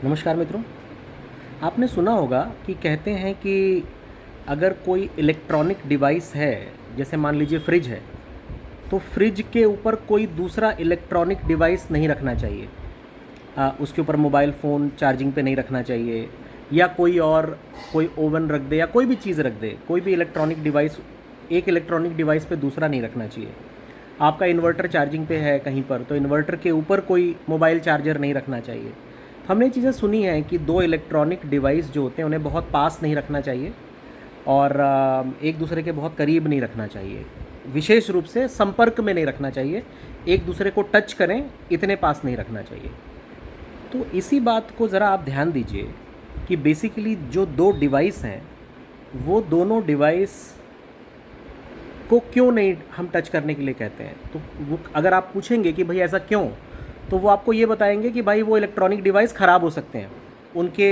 नमस्कार मित्रों। आपने सुना होगा कि कहते हैं कि अगर कोई इलेक्ट्रॉनिक डिवाइस है, जैसे मान लीजिए फ्रिज है, तो फ्रिज के ऊपर कोई दूसरा इलेक्ट्रॉनिक डिवाइस नहीं रखना चाहिए। उसके ऊपर मोबाइल फ़ोन चार्जिंग पे नहीं रखना चाहिए, या कोई ओवन रख दे या कोई भी चीज़ रख दे, कोई भी इलेक्ट्रॉनिक डिवाइस एक इलेक्ट्रॉनिक डिवाइस पे दूसरा नहीं रखना चाहिए। आपका इन्वर्टर चार्जिंग पे है कहीं पर, तो इन्वर्टर के ऊपर कोई मोबाइल चार्जर नहीं रखना चाहिए। हमने ये चीज़ें सुनी हैं कि दो इलेक्ट्रॉनिक डिवाइस जो होते हैं उन्हें बहुत पास नहीं रखना चाहिए और एक दूसरे के बहुत करीब नहीं रखना चाहिए, विशेष रूप से संपर्क में नहीं रखना चाहिए, एक दूसरे को टच करें इतने पास नहीं रखना चाहिए। तो इसी बात को ज़रा आप ध्यान दीजिए कि बेसिकली जो दो डिवाइस हैं वो दोनों डिवाइस को क्यों नहीं हम टच करने के लिए कहते हैं। तो वो अगर आप पूछेंगे कि भाई ऐसा क्यों, तो वो आपको ये बताएंगे कि भाई वो इलेक्ट्रॉनिक डिवाइस ख़राब हो सकते हैं, उनके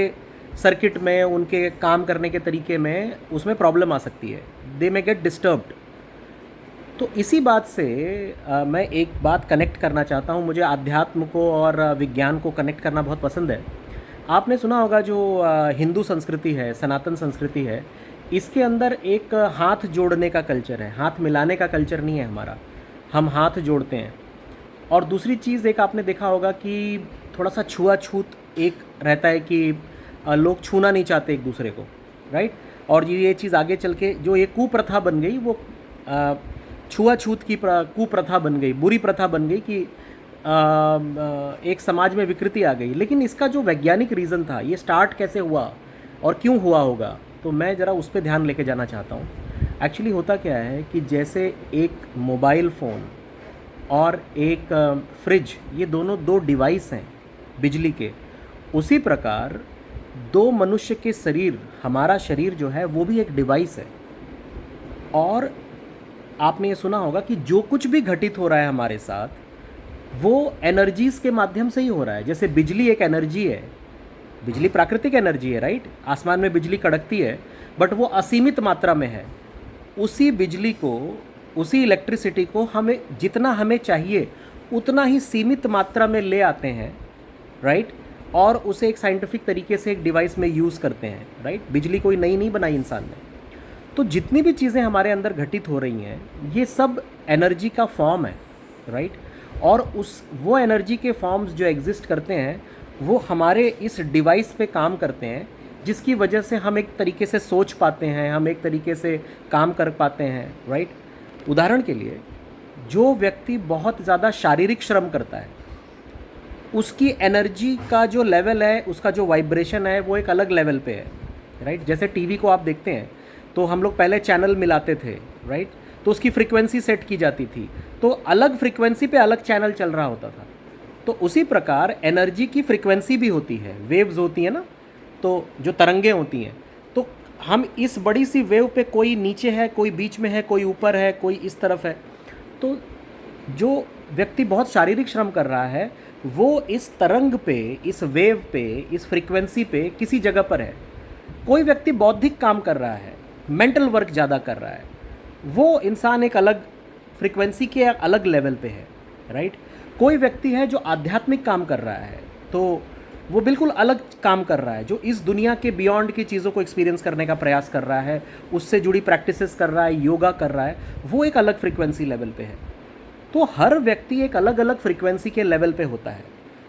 सर्किट में, उनके काम करने के तरीके में उसमें प्रॉब्लम आ सकती है, दे मे गेट डिस्टर्ब्ड। तो इसी बात से मैं एक बात कनेक्ट करना चाहता हूँ। मुझे अध्यात्म को और विज्ञान को कनेक्ट करना बहुत पसंद है। आपने सुना होगा जो हिंदू संस्कृति है, सनातन संस्कृति है, इसके अंदर एक हाथ जोड़ने का कल्चर है, हाथ मिलाने का कल्चर नहीं है हमारा, हम हाथ जोड़ते हैं। और दूसरी चीज़ एक आपने देखा होगा कि थोड़ा सा छुआछूत एक रहता है कि लोग छूना नहीं चाहते एक दूसरे को, राइट। और ये चीज़ आगे चल के जो ये कुप्रथा बन गई, वो छुआछूत की कुप्रथा बन गई, बुरी प्रथा बन गई कि एक समाज में विकृति आ गई। लेकिन इसका जो वैज्ञानिक रीज़न था, ये स्टार्ट कैसे हुआ और क्यों हुआ होगा, तो मैं ज़रा उस पर ध्यान लेके जाना चाहता हूँ। एक्चुअली होता क्या है कि जैसे एक मोबाइल फ़ोन और एक फ्रिज, ये दोनों दो डिवाइस हैं बिजली के, उसी प्रकार दो मनुष्य के शरीर, हमारा शरीर जो है वो भी एक डिवाइस है। और आपने ये सुना होगा कि जो कुछ भी घटित हो रहा है हमारे साथ, वो एनर्जीज़ के माध्यम से ही हो रहा है। जैसे बिजली एक एनर्जी है, बिजली प्राकृतिक एनर्जी है, राइट। आसमान में बिजली कड़कती है, बट वो असीमित मात्रा में है। उसी बिजली को, उसी इलेक्ट्रिसिटी को हमें जितना हमें चाहिए उतना ही सीमित मात्रा में ले आते हैं, राइट। और उसे एक साइंटिफिक तरीके से एक डिवाइस में यूज़ करते हैं, राइट। बिजली कोई नई नहीं बनाई इंसान ने। तो जितनी भी चीज़ें हमारे अंदर घटित हो रही हैं, ये सब एनर्जी का फॉर्म है, राइट। और वो एनर्जी के फॉर्म्स जो एग्जिस्ट करते हैं, वो हमारे इस डिवाइस पे काम करते हैं, जिसकी वजह से हम एक तरीके से सोच पाते हैं, हम एक तरीके से काम कर पाते हैं, राइट। उदाहरण के लिए, जो व्यक्ति बहुत ज़्यादा शारीरिक श्रम करता है, उसकी एनर्जी का जो लेवल है, उसका जो वाइब्रेशन है, वो एक अलग लेवल पे है, राइट। जैसे टीवी को आप देखते हैं तो हम लोग पहले चैनल मिलाते थे, राइट। तो उसकी फ्रीक्वेंसी सेट की जाती थी, तो अलग फ्रीक्वेंसी पे अलग चैनल चल रहा होता था। तो उसी प्रकार एनर्जी की फ्रीक्वेंसी भी होती है, वेव्स होती हैं ना, तो जो तरंगें होती हैं। तो हम इस बड़ी सी वेव पे, कोई नीचे है, कोई बीच में है, कोई ऊपर है, कोई इस तरफ है। तो जो व्यक्ति बहुत शारीरिक श्रम कर रहा है, वो इस तरंग पे, इस वेव पे, इस फ्रीक्वेंसी पे किसी जगह पर है। कोई व्यक्ति बौद्धिक काम कर रहा है, मेंटल वर्क ज़्यादा कर रहा है, वो इंसान एक अलग फ्रीक्वेंसी के अलग लेवल पे है, राइट। कोई व्यक्ति है जो आध्यात्मिक काम कर रहा है, तो वो बिल्कुल अलग काम कर रहा है, जो इस दुनिया के बियॉन्ड की चीज़ों को एक्सपीरियंस करने का प्रयास कर रहा है, उससे जुड़ी प्रैक्टिसेस कर रहा है, योगा कर रहा है, वो एक अलग फ्रीक्वेंसी लेवल पे है। तो हर व्यक्ति एक अलग अलग फ्रीक्वेंसी के लेवल पे होता है।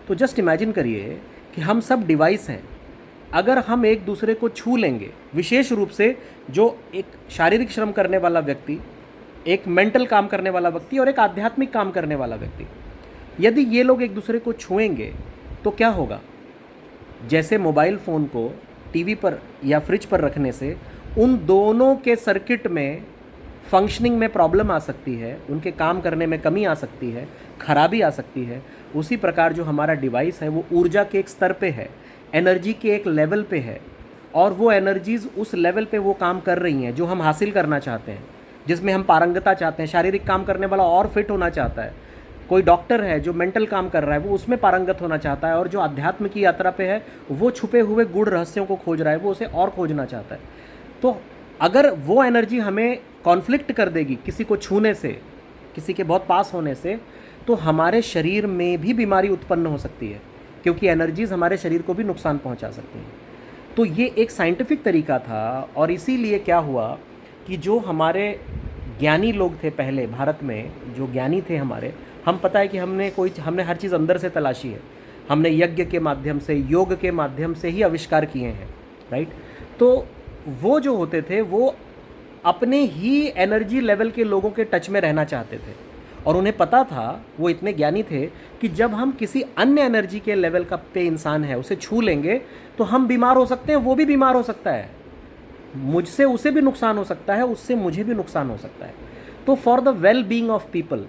तो जस्ट इमेजिन करिए कि हम सब डिवाइस हैं। अगर हम एक दूसरे को छू लेंगे, विशेष रूप से जो एक शारीरिक श्रम करने वाला व्यक्ति, एक मेंटल काम करने वाला व्यक्ति और एक आध्यात्मिक काम करने वाला व्यक्ति, यदि ये लोग एक दूसरे को छुएंगे तो क्या होगा। जैसे मोबाइल फ़ोन को टीवी पर या फ्रिज पर रखने से उन दोनों के सर्किट में फंक्शनिंग में प्रॉब्लम आ सकती है, उनके काम करने में कमी आ सकती है, खराबी आ सकती है, उसी प्रकार जो हमारा डिवाइस है वो ऊर्जा के एक स्तर पे है, एनर्जी के एक लेवल पे है, और वो एनर्जीज़ उस लेवल पे वो काम कर रही हैं जो हम हासिल करना चाहते हैं, जिसमें हम पारंगता चाहते हैं। शारीरिक काम करने वाला और फिट होना चाहता है, कोई डॉक्टर है जो मेंटल काम कर रहा है, वो उसमें पारंगत होना चाहता है, और जो अध्यात्म की यात्रा पे है वो छुपे हुए गूढ़ रहस्यों को खोज रहा है, वो उसे और खोजना चाहता है। तो अगर वो एनर्जी हमें कॉन्फ्लिक्ट कर देगी किसी को छूने से, किसी के बहुत पास होने से, तो हमारे शरीर में भी बीमारी उत्पन्न हो सकती है। क्योंकि एनर्जीज़ हमारे शरीर को भी नुकसान पहुंचा सकती हैं। तो ये एक साइंटिफिक तरीका था, और इसीलिए क्या हुआ कि जो हमारे ज्ञानी लोग थे पहले भारत में, जो ज्ञानी थे हमारे, हम पता है कि हमने हर चीज़ अंदर से तलाशी है, हमने यज्ञ के माध्यम से, योग के माध्यम से ही आविष्कार किए हैं, राइट। तो वो जो होते थे वो अपने ही एनर्जी लेवल के लोगों के टच में रहना चाहते थे, और उन्हें पता था, वो इतने ज्ञानी थे कि जब हम किसी अन्य एनर्जी के लेवल का पे इंसान है उसे छू लेंगे तो हम बीमार हो सकते हैं, वो भी बीमार हो सकता है, मुझसे उसे भी नुकसान हो सकता है, उससे मुझे भी नुकसान हो सकता है। तो for the well being of people,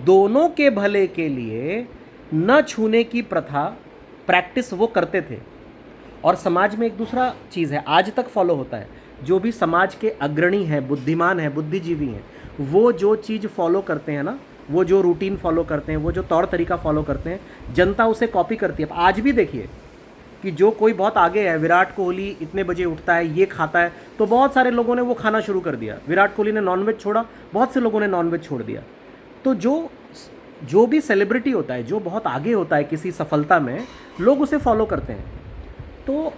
दोनों के भले के लिए न छूने की प्रथा, प्रैक्टिस वो करते थे। और समाज में एक दूसरा चीज़ है, आज तक फॉलो होता है, जो भी समाज के अग्रणी हैं, बुद्धिमान हैं, बुद्धिजीवी हैं, वो जो चीज़ फॉलो करते हैं ना, वो जो रूटीन फॉलो करते हैं, वो जो तौर तरीका फॉलो करते हैं, जनता उसे कॉपी करती है। आज भी देखिए कि जो कोई बहुत आगे है, विराट कोहली इतने बजे उठता है, ये खाता है, तो बहुत सारे लोगों ने वो खाना शुरू कर दिया। विराट कोहली ने नॉनवेज छोड़ा, बहुत से लोगों ने नॉनवेज छोड़ दिया। तो जो भी सेलिब्रिटी होता है, जो बहुत आगे होता है किसी सफलता में, लोग उसे फॉलो करते हैं। तो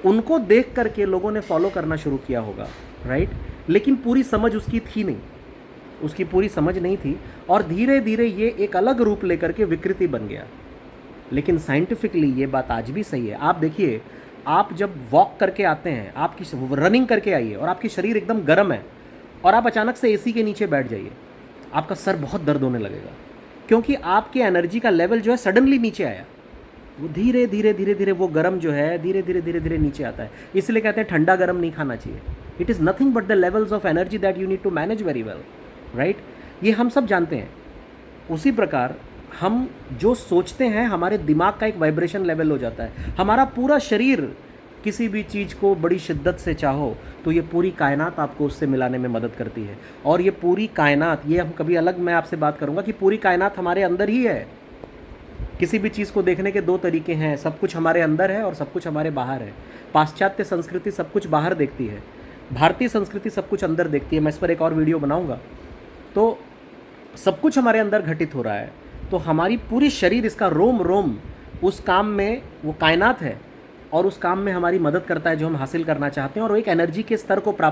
उनको देख करके लोगों ने फॉलो करना शुरू किया होगा, राइट। लेकिन पूरी समझ उसकी थी नहीं, उसकी पूरी समझ नहीं थी, और धीरे धीरे ये एक अलग रूप लेकर के विकृति बन गया। लेकिन साइंटिफिकली ये बात आज भी सही है। आप देखिए, आप जब वॉक करके आते हैं, आपकी रनिंग करके आइए और आपकी शरीर एकदम गर्म है, और आप अचानक से एसी के नीचे बैठ जाइए, आपका सर बहुत दर्द होने लगेगा, क्योंकि आपकी एनर्जी का लेवल जो है सडनली नीचे आया। वो धीरे धीरे धीरे धीरे वो गर्म जो है धीरे धीरे धीरे धीरे नीचे आता है। इसलिए कहते हैं ठंडा गर्म नहीं खाना चाहिए। It is nothing but the levels of energy that you need to manage very well, right. ये हम सब जानते हैं। उसी प्रकार हम जो सोचते हैं, हमारे दिमाग का एक वाइब्रेशन लेवल हो जाता है। हमारा पूरा शरीर, किसी भी चीज़ को बड़ी शिद्दत से चाहो तो ये पूरी कायनात आपको उससे मिलाने में मदद करती है। और ये पूरी कायनात, ये हम कभी अलग मैं आपसे बात करूँगा कि पूरी कायनात हमारे अंदर ही है। किसी भी चीज़ को देखने के दो तरीके हैं, सब कुछ हमारे अंदर है और सब कुछ हमारे बाहर है। पाश्चात्य संस्कृति सब कुछ बाहर देखती है, भारतीय संस्कृति सब कुछ अंदर देखती है। मैं इस पर एक और वीडियो बनाऊंगा। तो सब कुछ हमारे अंदर घटित हो रहा है, तो हमारी पूरी शरीर, इसका रोम रोम उस काम में, वो कायनात है और उस काम में हमारी मदद करता है जो हम हासिल करना चाहते हैं, और वो एक एनर्जी के स्तर को प्राप्त